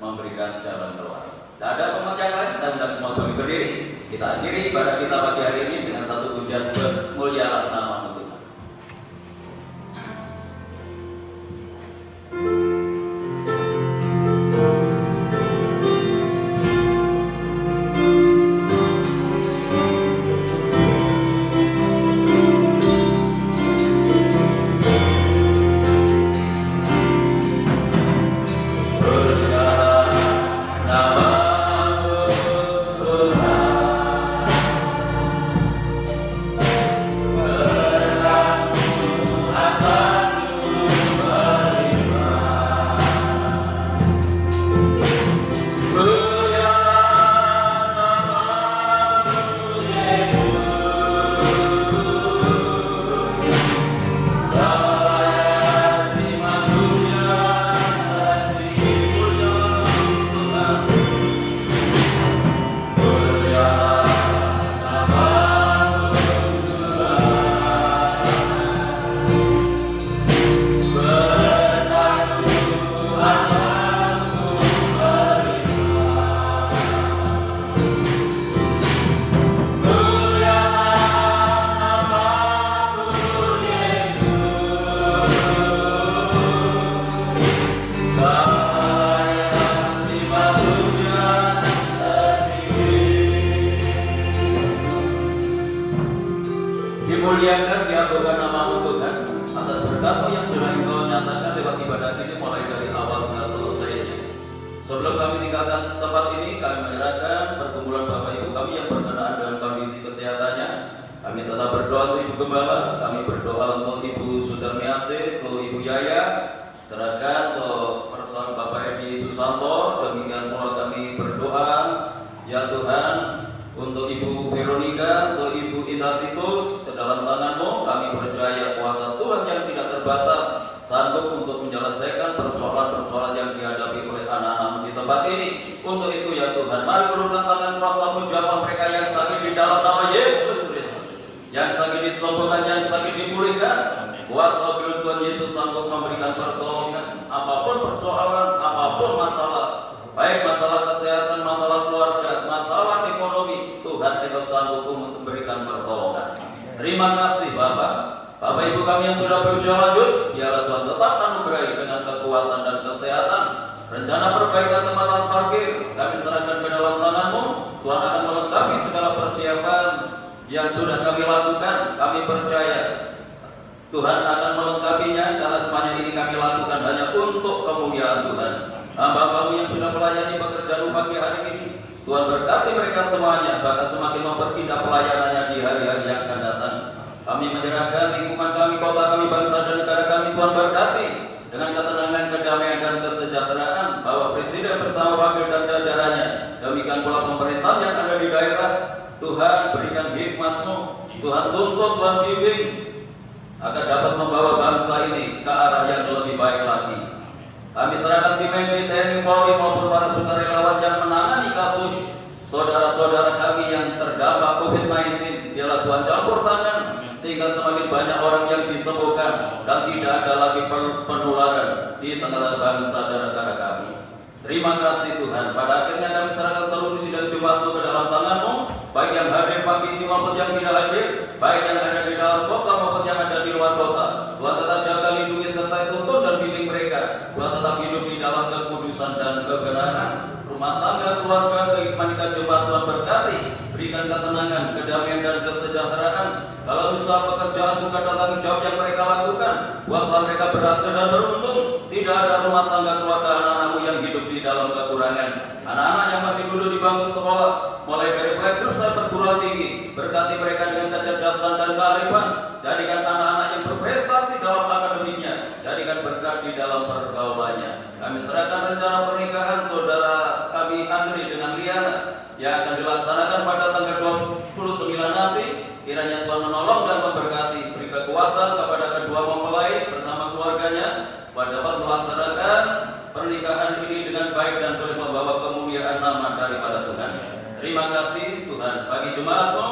Speaker 2: memberikan jalan keluar. Tidak ada pemat yang lain, saya undang semua kami berdiri. Kita akhiri ibadah kita pagi hari ini dengan satu pujian bermulialah nama Tuhan. Nama dimuliakan, diagungkan nama-Mu Tuhan, atas berkat-Mu yang sudah Engkau nyatakan lewat ibadah ini mulai dari awal hingga selesainya. Sebelum kami tinggalkan tempat ini, kami menyerahkan pergumulan Bapak Ibu kami yang berkenaan dengan kondisi kesehatannya. Kami tetap berdoa untuk Ibu Gembala, kami berdoa untuk Ibu Sudarmiase, untuk Ibu Yaya, serahkan untuk persoalan Bapak Edi Susanto. Demikian pula kami berdoa, ya Tuhan, untuk Ibu Veronica, untuk Ibu Ita Titus, ke dalam tangan-Mu kami percaya kuasa Tuhan yang tidak terbatas sanggup untuk menyelesaikan persoalan-persoalan yang dihadapi oleh anak-anak-Mu di tempat ini. Untuk itu ya Tuhan, mari ulurkan tangan kuasa-Mu, jamah mereka yang sakit di dalam nama Yesus Kristus, yang sakit disembuhkan, yang sakit dipulihkan. Kuasa bilut Tuhan Yesus sanggup memberikan pertolongan apapun persoalan, apapun masalah, baik masalah kesehatan, masalah keluarga, masalah ekonomi, Tuhan Engkau sanggup untuk memberikan pertolongan. Terima kasih Bapak. Bapak Ibu kami yang sudah berusia lanjut, biarlah Tuhan tetap anugerahi dengan kekuatan dan kesehatan. Rencana perbaikan tempat parkir kami serahkan ke dalam tangan-Mu. Tuhan akan melengkapi segala persiapan yang sudah kami lakukan. Kami percaya Tuhan akan melengkapinya, karena semuanya ini kami lakukan hanya untuk kemuliaan Tuhan. Hamba-Mu yang sudah melayani pekerjaan pagi hari ini, Tuhan berkati mereka semuanya, bahkan semakin memperindah pelayanannya di hari-hari yang akan datang. Kami menyerahkan lingkungan kami, kota kami, bangsa dan negara kami, Tuhan berkati dengan ketenangan, kedamaian dan kesejahteraan. Bapak Presiden bersama wakil dan jajarannya, demikian pula pemerintah yang ada di daerah, Tuhan berikan hikmat-Mu, Tuhan tuntut, Tuhan bimbing, agar dapat membawa bangsa ini ke arah yang lebih baik lagi. Kami serahkan tim medis TNI Polri maupun para sukarelawan yang menangani kasus saudara-saudara kami yang terdampak COVID-19. Biarlah Tuhan campur tangan sehingga semakin banyak orang yang disembuhkan dan tidak ada lagi penularan di tengah bangsa dan negara kami. Terima kasih Tuhan. Pada akhirnya kami serahkan seluruh sidang Jumat-Mu ke dalam tangan-Mu, baik yang hadir pagi ini maupun yang tidak hadir, baik yang ada di dalam kota maupun yang ada di luar kota. Tuhan tetap jaga, lindungi serta tuntun dan bimbing mereka. Tuhan tetap hidup di dalam kekudusan dan kebenaran. Rumah tangga, keluarga, keimanan Jumat Tuhan berkati, berikan ketenangan, kedamaian dan kesejahteraan. Kalau usaha pekerjaan bukan tanggung jawab yang mereka lakukan, buatlah mereka berhasil dan beruntung. Tidak ada rumah tangga keluarga anak-anak-Mu yang hidup di dalam kekurangan. Anak-anak yang masih duduk di bangku sekolah, mulai dari playgroup sampai perguruan tinggi, berkati mereka dengan kecerdasan dan kearifan. Jadikan anak-anak yang berprestasi dalam akademinya, jadikan berkat di dalam pergaulannya. Kami serahkan rencana pernikahan saudara kami Andri dengan Liana yang akan dilaksanakan pada tanggal 29 nanti. Kiranya Tuhan menolong dan memberkati, beri kekuatan kepada kedua mempelai bersama keluarganya, dapat melaksanakan pernikahan ini dengan baik dan boleh membawa kemuliaan nama daripada Tuhan. Terima kasih Tuhan bagi jemaat-Mu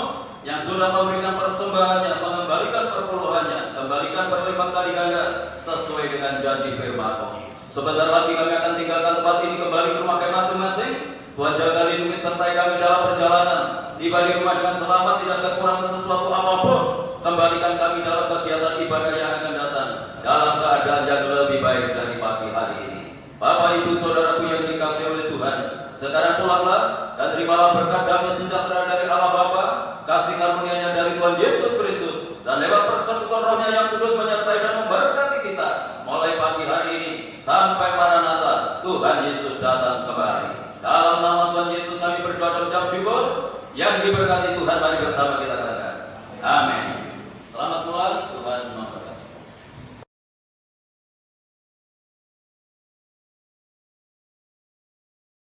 Speaker 2: yang sudah memberikan persembahannya, mengembalikan perpuluhannya, kembalikan berlipat kali ganda sesuai dengan janji firman-Mu. Sebentar lagi kami akan tinggalkan tempat ini, kembali ke rumah kami masing-masing. Tuhan jaga, lindungi sertai kami dalam perjalanan. Tiba di rumah dengan selamat, tidak kekurangan sesuatu apapun. Kembalikan kami dalam kegiatan ibadah yang akan datang dalam keadaan yang lebih baik dari pagi hari ini. Bapak Ibu Saudaraku yang dikasihi oleh Tuhan, sekarang pulanglah dan terimalah berkat damai sejahtera dari Allah Bapa, kasih karunia-Nya dari Tuhan Yesus Kristus, dan lewat persekutuan Roh-Nya yang kudus menyertai dan memberkati kita mulai pagi hari ini sampai Maranatha Tuhan Yesus datang kembali. Dalam nama Tuhan Yesus kami berdoa dan ucap syukur. Yang diberkati Tuhan, mari bersama kita katakan amin. Selamat pulang.